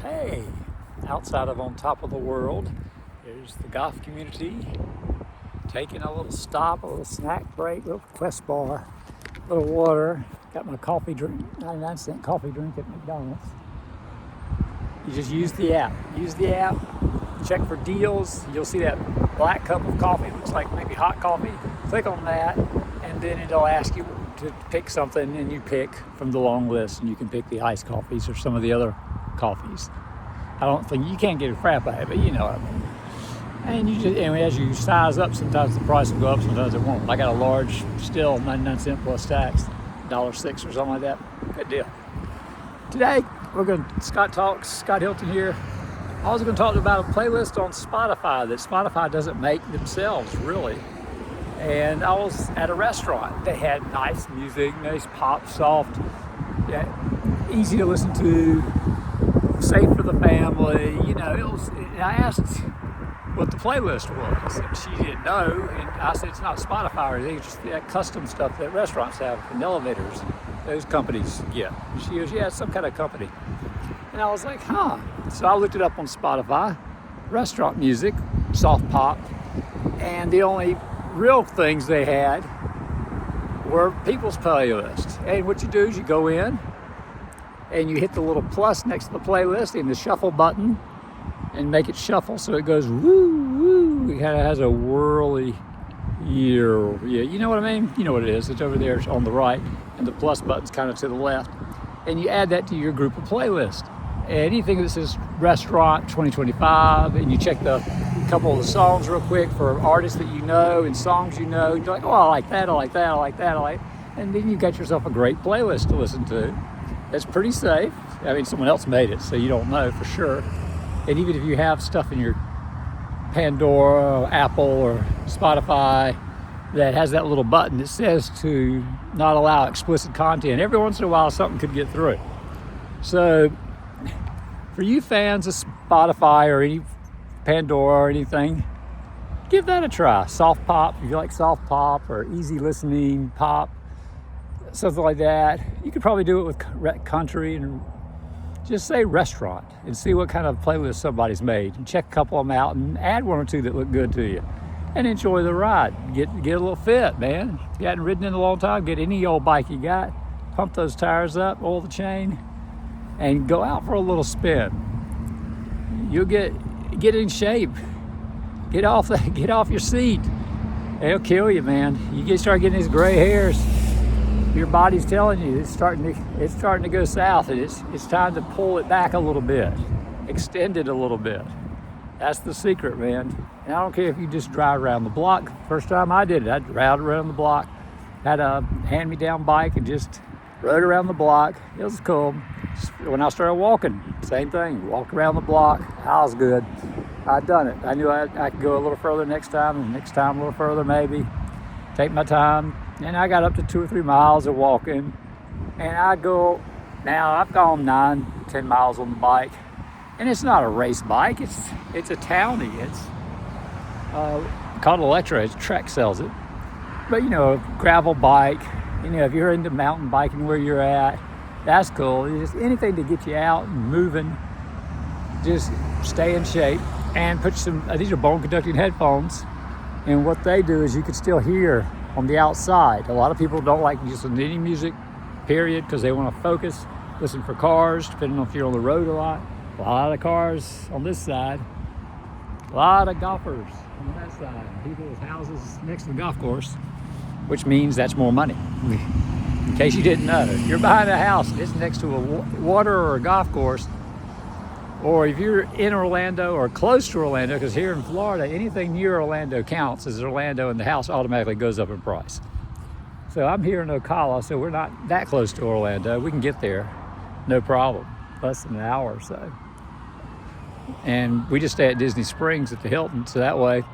Hey, outside of On Top of the World, there's the golf community taking a little stop, a little snack break, little Quest bar, a little water. Got my coffee drink, 99-cent coffee drink at McDonald's. You just use the app. Check for deals. You'll see that black cup of coffee, looks like maybe hot coffee. Click on that, and then it'll ask you to pick something, and you pick from the long list, and you can pick the iced coffees or some of the other coffees. I don't think you can't get a frappe, but you know what I mean. And as you size up, sometimes the price will go up, sometimes it won't. I got a large, still 99-cent plus tax, $1.06 or something like that. Good deal. Today we're going to Scott.Hylton here. I was going to talk about a playlist on Spotify that Spotify doesn't make themselves, really. And I was at a restaurant. They had nice music, nice pop, soft, easy to listen to, safe for the family. You know, I asked what the playlist was, and she didn't know. And I said, it's not Spotify, it's just that custom stuff that restaurants have in elevators. Those companies get. She goes, yeah, it's some kind of company. And I was like, huh. So I looked it up on Spotify, restaurant music, soft pop, and the only real things they had were people's playlists. And what you do is you go in and you hit the little plus next to the playlist and the shuffle button and make it shuffle so it goes woo, woo. It kind of has a whirly year. Yeah, you know what I mean? You know what it is. It's over there on the right, and the plus button's kind of to the left. And you add that to your group of playlists. Anything that says restaurant 2025, and you check the couple of the songs real quick for artists that you know and songs you know. You're like, oh, I like that, I like that, I like that, I like. And then you got yourself a great playlist to listen to. It's pretty safe. I mean, someone else made it, so you don't know for sure. And even if you have stuff in your PANDORA, Apple, or Spotify that has that little button that says to not allow explicit content, every once in a while something could get through it. So for you fans of Spotify or any PANDORA or anything, give that a try. Soft pop, if you like soft pop or easy listening pop, something like that. You could probably do it with country, and just say restaurant and see what kind of playlist somebody's made, and check a couple of them out and add one or two that look good to you, and enjoy the ride. Get a little fit, man. If you hadn't ridden in a long time, get any old bike you got, pump those tires up, oil the chain, and go out for a little spin. You'll get in shape. Get off your seat. They'll kill you, man. You start getting these gray hairs. Your body's telling you it's starting to go south, and it's time to pull it back a little bit, extend it a little bit. That's the secret, man. And I don't care if you just drive around the block. First time I did it, I drove around the block, had a hand-me-down bike, and just rode around the block. It was cool. When I started walking, same thing. Walked around the block. I was good. I'd done it. I knew I could go a little further next time, and next time a little further maybe. Take my time. And I got up to 2 or 3 miles of walking. And I've gone 9-10 miles on the bike. And it's not a race bike. It's a townie. It's called Electra. It's Trek sells it. But you know, a gravel bike. You know, if you're into mountain biking where you're at, that's cool. It's just anything to get you out and moving. Just stay in shape. And put these are bone conducting headphones. And what they do is you can still hear on the outside. A lot of people don't like just any music, period, because they want to focus, listen for cars, depending on if you're on the road a lot. A lot of cars on this side. A lot of golfers on that side. People with houses next to the golf course, which means that's more money. In case you didn't know, if you're behind a house and it's next to a water or a golf course, or if you're in Orlando or close to Orlando, because here in Florida, anything near Orlando counts as Orlando, and the house automatically goes up in price. So I'm here in Ocala, so we're not that close to Orlando. We can get there, no problem, less than an hour or so. And we just stay at Disney Springs at the Hilton, so that way,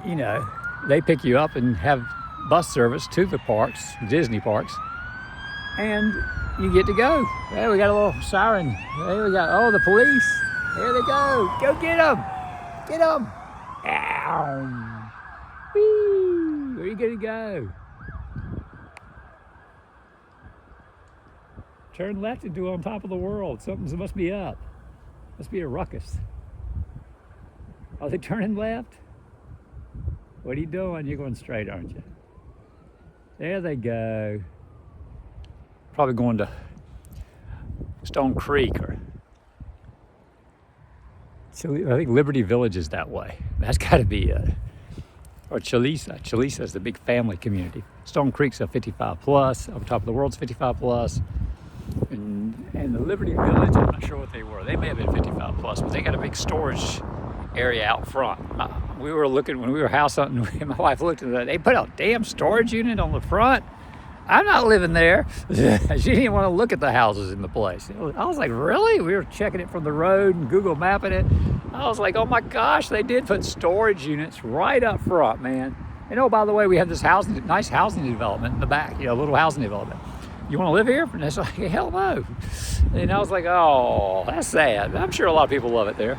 you know, they pick you up and have bus service to the parks, Disney parks, and you get to go. Hey, we got a little siren. Hey, we got, the police. There they go. Go get them. Get them. Ow. Whee. Where are you going to go? Turn left into On Top of the World. Something must be up. Must be a ruckus. Are they turning left? What are you doing? You're going straight, aren't you? There they go. Probably going to Stone Creek or I think Liberty Village is that way. That's got to be or Chalisa. Chalisa is the big family community. Stone Creek's a 55 plus. On top of the world's 55 plus. And the Liberty Village, I'm not sure what they were. They may have been 55 plus, but they got a big storage area out front. We were looking, when we were house hunting, my wife looked at that. They put a damn storage unit on the front. I'm not living there. She didn't even want to look at the houses in the place. I was like, really? We were checking it from the road and Google mapping it. I was like, oh my gosh, they did put storage units right up front, man. And oh, by the way, we have this nice housing development in the back, little housing development. You want to live here? And it's like, hell no. And I was like, oh, that's sad. I'm sure a lot of people love it there.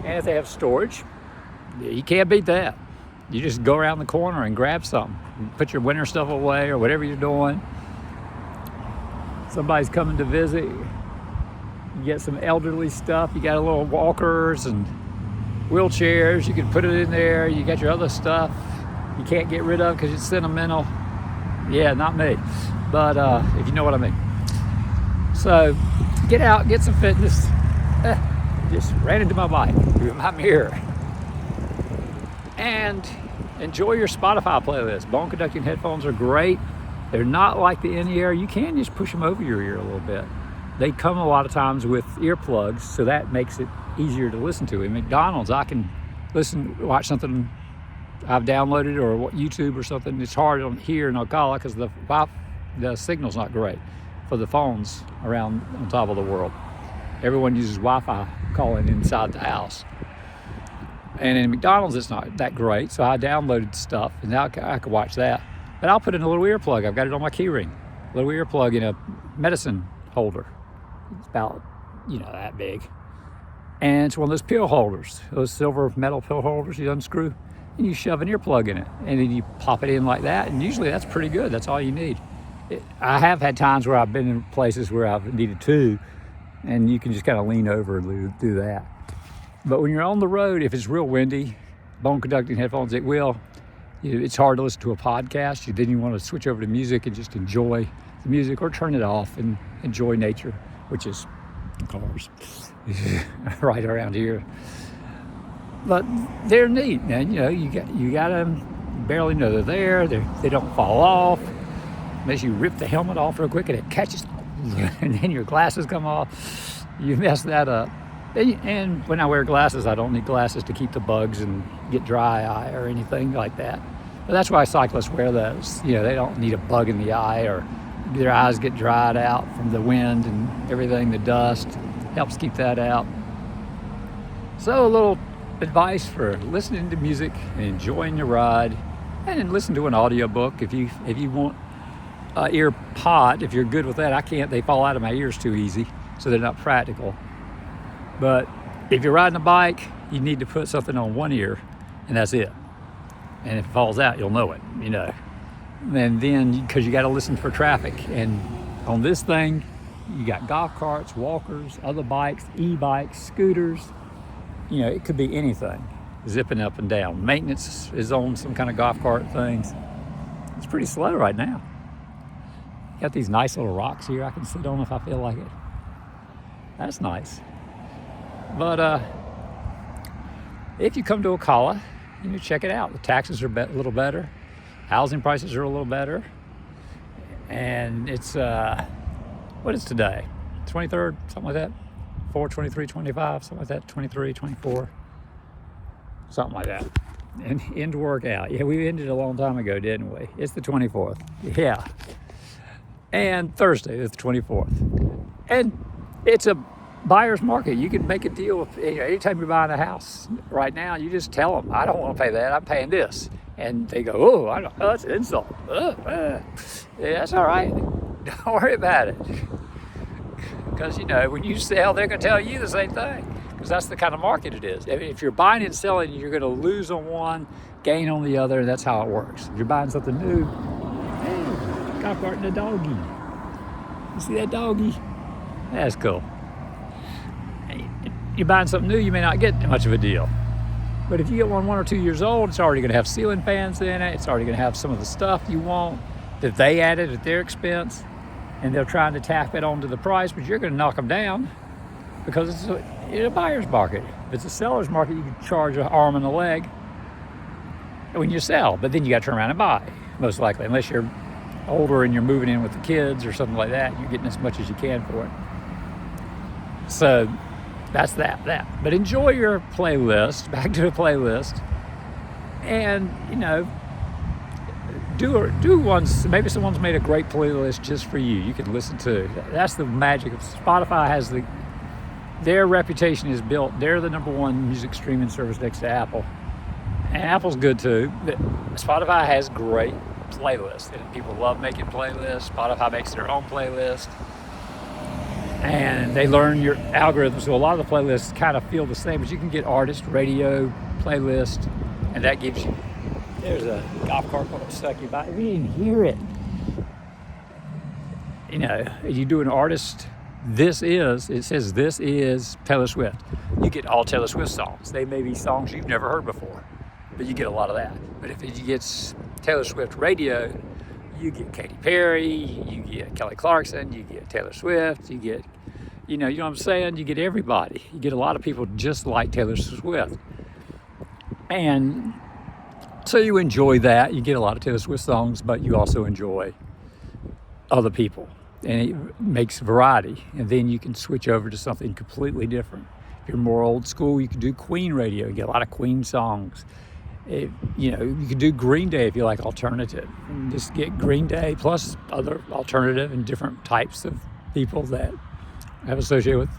And if they have storage, you can't beat that. You just go around the corner and grab something. Put your winter stuff away or whatever you're doing. Somebody's coming to visit. You get some elderly stuff. You got a little walkers and wheelchairs. You can put it in there. You got your other stuff you can't get rid of because it's sentimental. Yeah, not me. But if you know what I mean. So get out, get some fitness. Just ran into my bike through my mirror. And enjoy your Spotify playlist. Bone conducting headphones are great. They're not like the in-ear. You can just push them over your ear a little bit. They come a lot of times with earplugs, so that makes it easier to listen to. In McDonald's, I can watch something I've downloaded or YouTube or something. It's hard here in Ocala because the signal's not great for the phones around on top of the world. Everyone uses Wi-Fi calling inside the house. And in McDonald's, it's not that great, so I downloaded stuff, and now I can watch that. But I'll put in a little earplug. I've got it on my key ring. A little earplug in a medicine holder. It's about, that big. And it's one of those pill holders, those silver metal pill holders you unscrew, and you shove an earplug in it. And then you pop it in like that, and usually that's pretty good. That's all you need. I have had times where I've been in places where I've needed two, and you can just kind of lean over and do that. But when you're on the road, if it's real windy, bone conducting headphones, it's hard to listen to a podcast. Then you want to switch over to music and just enjoy the music or turn it off and enjoy nature, which is cars right around here. But they're neat, man. You got them, barely know they're there. They don't fall off. Unless you rip the helmet off real quick and it catches, and then your glasses come off. You mess that up. And when I wear glasses, I don't need glasses to keep the bugs and get dry eye or anything like that. But that's why cyclists wear those. They don't need a bug in the eye or their eyes get dried out from the wind and everything, the dust helps keep that out. So a little advice for listening to music and enjoying your ride, and then listen to an audiobook if you want ear pod. If you're good with that, they fall out of my ears too easy, so they're not practical. But if you're riding a bike, you need to put something on one ear, and that's it. And if it falls out, you'll know it, And then, because you got to listen for traffic. And on this thing, you got golf carts, walkers, other bikes, e-bikes, scooters. It could be anything zipping up and down. Maintenance is on some kind of golf cart things. It's pretty slow right now. Got these nice little rocks here I can sit on if I feel like it. That's nice. But if you come to Ocala, check it out. The taxes are a little better. Housing prices are a little better. And it's, what is today? 23rd, something like that? 4, 23, 25, something like that, 23, 24, something like that. And end work out. Yeah, we ended a long time ago, didn't we? It's the 24th. Yeah. And Thursday is the 24th. And it's a buyer's market. You can make a deal anytime you're buying a house. Right now, you just tell them, I don't want to pay that, I'm paying this. And they go, oh, that's an insult. Yeah, that's all right. Don't worry about it. Because, when you sell, they're going to tell you the same thing. Because that's the kind of market it is. If you're buying and selling, you're going to lose on one, gain on the other, and that's how it works. If you're buying something new, hey, golf cart and a doggy. You see that doggy? That's cool. you're buying something new, you may not get much of a deal. But if you get one or 2 years old, it's already going to have ceiling fans in it. It's already going to have some of the stuff you want that they added at their expense. And they're trying to tack that onto the price, but you're going to knock them down because it's a buyer's market. If it's a seller's market, you can charge an arm and a leg when you sell, but then you got to turn around and buy, most likely, unless you're older and you're moving in with the kids or something like that. You're getting as much as you can for it. So that's that. But enjoy your playlist, back to the playlist, and, you know, do ones, maybe someone's made a great playlist just for you. You can listen to. That's the magic of Spotify. Their reputation is built. They're the #1 music streaming service next to Apple. And Apple's good too. But Spotify has great playlists. And people love making playlists. Spotify makes their own playlist. And they learn your algorithm. So a lot of the playlists kind of feel the same, but you can get artist, radio, playlist, and that gives you. There's a golf cart going stuck you by. We didn't hear it. You know, you do an artist, it says this is Taylor Swift. You get all Taylor Swift songs. They may be songs you've never heard before, but you get a lot of that. But if you get Taylor Swift radio, you get Katy Perry, you get Kelly Clarkson, you get Taylor Swift, you get, you know what I'm saying? You get everybody. You get a lot of people just like Taylor Swift. And so you enjoy that. You get a lot of Taylor Swift songs, but you also enjoy other people. And it makes variety. And then you can switch over to something completely different. If you're more old school, you can do Queen radio. You get a lot of Queen songs. You can do Green Day if you like alternative. And just get Green Day plus other alternative and different types of people that have associated with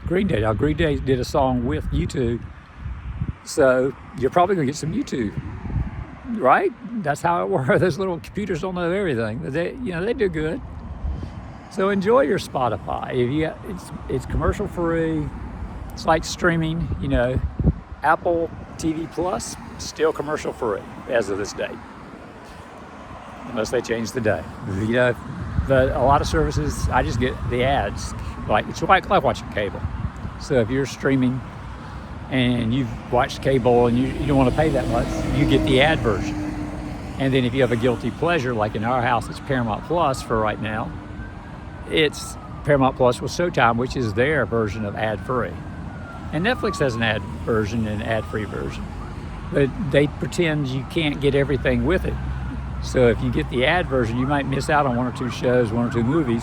Green Day. Now, Green Day did a song with U2, so you're probably going to get some U2. Right? That's how it works. Those little computers don't know everything, but they do good. So enjoy your Spotify. It's commercial free. It's like streaming. Apple TV Plus still commercial free as of this date, unless they change the day. A lot of services I just get the ads. It's like watching cable. So if you're streaming and you've watched cable and you don't want to pay that much, you get the ad version. And then if you have a guilty pleasure, like in our house, it's Paramount Plus for right now. It's Paramount Plus with Showtime, which is their version of ad-free. And Netflix has an ad version and ad-free version. But they pretend you can't get everything with it. So if you get the ad version, you might miss out on 1 or 2 shows, 1 or 2 movies.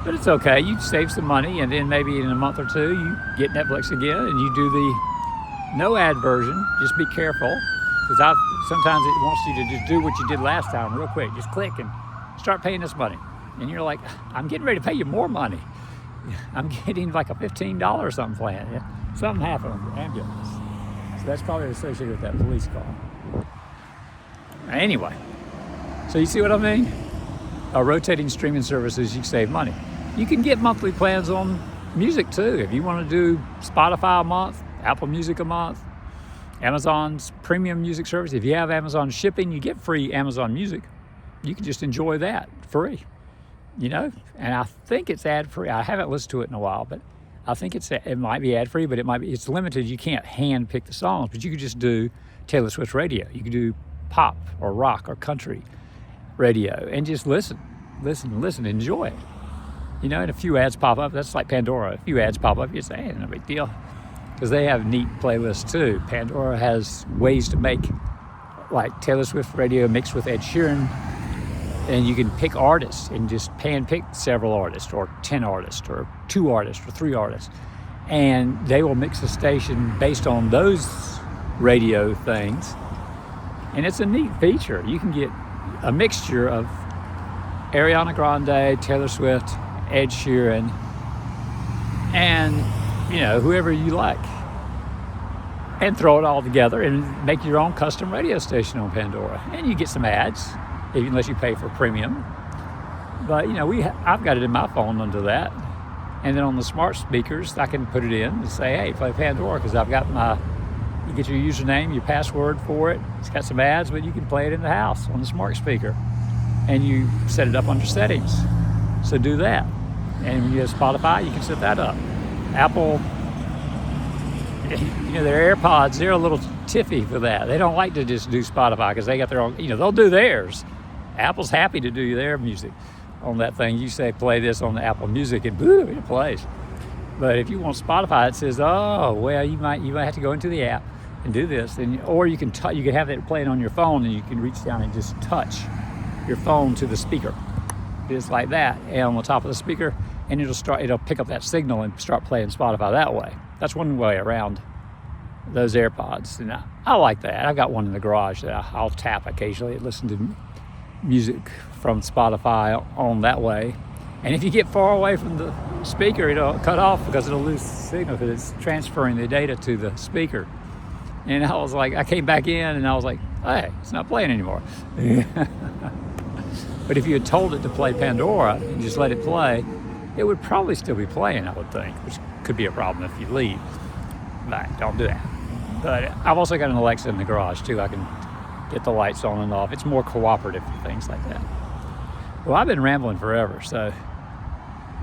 But it's okay. You save some money, and then maybe in a month or 2, you get Netflix again, and you do the no ad version. Just be careful, because sometimes it wants you to just do what you did last time real quick. Just click and start paying us money. And you're like, I'm getting ready to pay you more money. I'm getting like a $15 or something plan. Yeah. Something happened with the ambulance. So that's probably associated with that police call. Anyway, so you see what I mean? Rotating streaming services, you can save money. You can get monthly plans on music too. If you want to do Spotify a month, Apple Music a month, Amazon's premium music service. If you have Amazon shipping, you get free Amazon Music. You can just enjoy that free, And I think it's ad-free. I haven't listened to it in a while, but I think it might be ad-free, but it's limited. You can't hand pick the songs, but you could just do Taylor Swift radio. You could do pop or rock or country radio and just listen, enjoy it. And a few ads pop up. That's like Pandora. A few ads pop up. You say, hey, no big deal. Because they have neat playlists too. Pandora has ways to make like Taylor Swift radio mixed with Ed Sheeran. And you can pick artists and just pick several artists or 10 artists or 2 artists or 3 artists. And they will mix the station based on those radio things. And it's a neat feature. You can get a mixture of Ariana Grande, Taylor Swift, Ed Sheeran, and whoever you like, and throw it all together and make your own custom radio station on Pandora. And you get some ads, unless you pay for premium. But I've got it in my phone under that, and then on the smart speakers I can put it in and say, hey, play Pandora, because I've got you get your username, your password for it. It's got some ads, but you can play it in the house on the smart speaker. And you set it up under settings. So do that. And when you have Spotify, you can set that up. Apple their AirPods, they're a little tiffy for that. They don't like to just do Spotify because they got their own, they'll do theirs. Apple's happy to do their music on that thing. You say play this on the Apple Music and boom, it plays. But if you want Spotify, it says, oh, well, you might have to go into the app and do this, or you can have it playing on your phone, and you can reach down and just touch your phone to the speaker, just like that, and on the top of the speaker, and it'll pick up that signal and start playing Spotify that way. That's one way around those AirPods, and I like that. I've got one in the garage that I'll tap occasionally and listen to music from Spotify on that way. And if you get far away from the speaker, it'll cut off because it'll lose signal because it's transferring the data to the speaker. And I came back in and I was like, hey, it's not playing anymore. But if you had told it to play Pandora and just let it play, it would probably still be playing, I would think, which could be a problem if you leave. But don't do that. But I've also got an Alexa in the garage too. I can get the lights on and off. It's more cooperative for things like that. Well, I've been rambling forever, so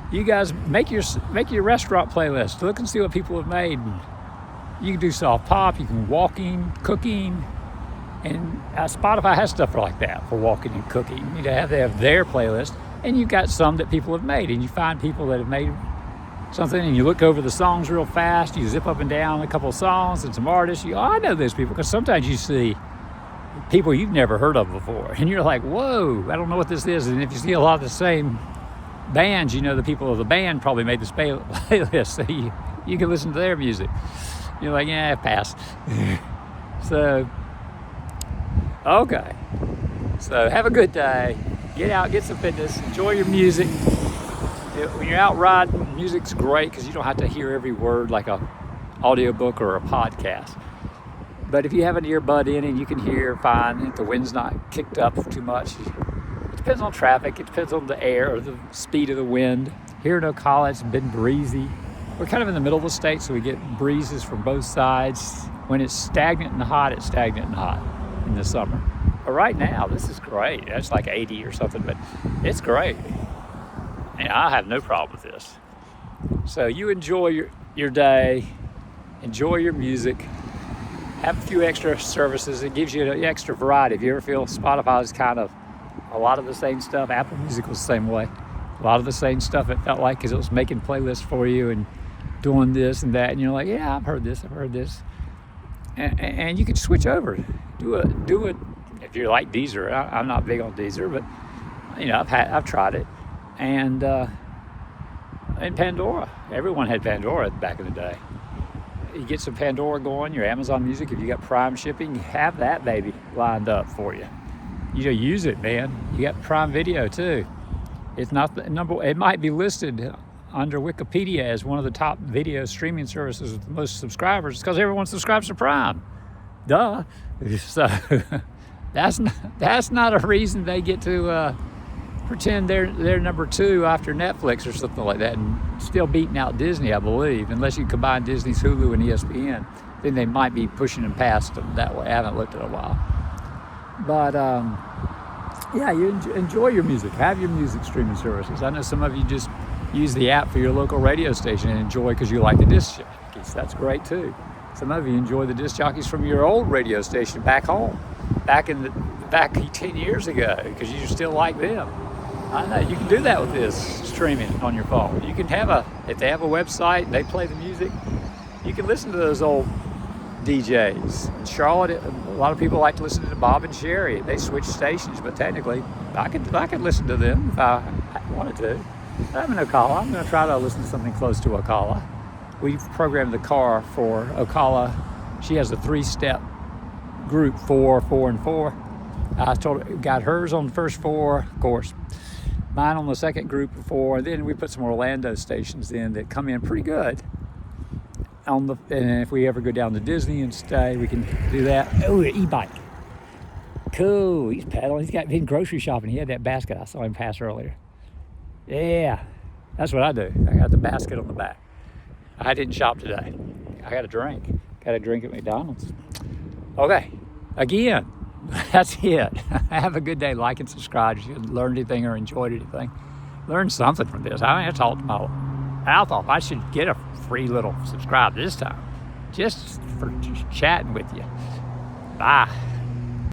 you guys make your restaurant playlist. Look and see what people have made. You can do soft pop, you can walking, cooking, and Spotify has stuff like that for walking and cooking. They have their playlist, and you've got some that people have made, and you find people that have made something, and you look over the songs real fast, you zip up and down a couple of songs and some artists, I know those people, because sometimes you see people you've never heard of before, and you're like, whoa, I don't know what this is. And if you see a lot of the same bands, the people of the band probably made this playlist, so you can listen to their music. You're like, yeah, pass. So, okay. So have a good day. Get out, get some fitness, enjoy your music. When you're out riding, music's great because you don't have to hear every word like a audiobook or a podcast. But if you have an earbud in and you can hear fine, if the wind's not kicked up too much. It depends on traffic, it depends on the air or the speed of the wind. Here in Ocala, it's been breezy. We're kind of in the middle of the state, so we get breezes from both sides. When it's stagnant and hot, it's stagnant and hot in the summer. But right now, this is great. It's like 80 or something, but it's great. And I have no problem with this. So you enjoy your day, enjoy your music, have a few extra services. It gives you an extra variety. If you ever feel Spotify is kind of a lot of the same stuff, Apple Music was the same way. A lot of the same stuff it felt like, because it was making playlists for you and doing this and that, and you're like, yeah, I've heard this, and you can switch over, do it. If you like Deezer, I'm not big on Deezer, but I've tried it, and Pandora. Everyone had Pandora back in the day. You get some Pandora going, your Amazon Music. If you got Prime shipping, have that baby lined up for you. Use it, man. You got Prime Video too. It's not the number. It might be listed under Wikipedia as one of the top video streaming services with the most subscribers because everyone subscribes to Prime. Duh. So that's not a reason they get to pretend they're number two after Netflix or something like that, and still beating out Disney, I believe. Unless you combine Disney's Hulu and ESPN, then they might be pushing them past them that way. I haven't looked at it in a while, but yeah, you enjoy your music. Have your music streaming services. I know some of you just use the app for your local radio station and enjoy because you like the disc jockeys. That's great too. Some of you enjoy the disc jockeys from your old radio station back home, back 10 years ago, because you still like them. I know you can do that with this streaming on your phone. You can if they have a website, they play the music. You can listen to those old DJs. In Charlotte, a lot of people like to listen to Bob and Sherry. They switch stations, but technically, I could listen to them if I wanted to. I'm in Ocala. I'm going to try to listen to something close to Ocala. We've programmed the car for Ocala. She has a 3-step group, 4, 4, and 4. I got hers on the first 4, of course. Mine on the second group of 4. And then we put some Orlando stations in that come in pretty good. And if we ever go down to Disney and stay, we can do that. Oh, an e-bike. Cool. He's pedaling. He's been grocery shopping. He had that basket. I saw him pass earlier. Yeah, that's what I do. I got the basket on the back. I didn't shop today. I got a drink. Got a drink at McDonald's. Okay, again, that's it. Have a good day. Like and subscribe if you learned anything or enjoyed anything. Learn something from this. I thought I should get a free little subscribe this time. just for chatting with you. Bye.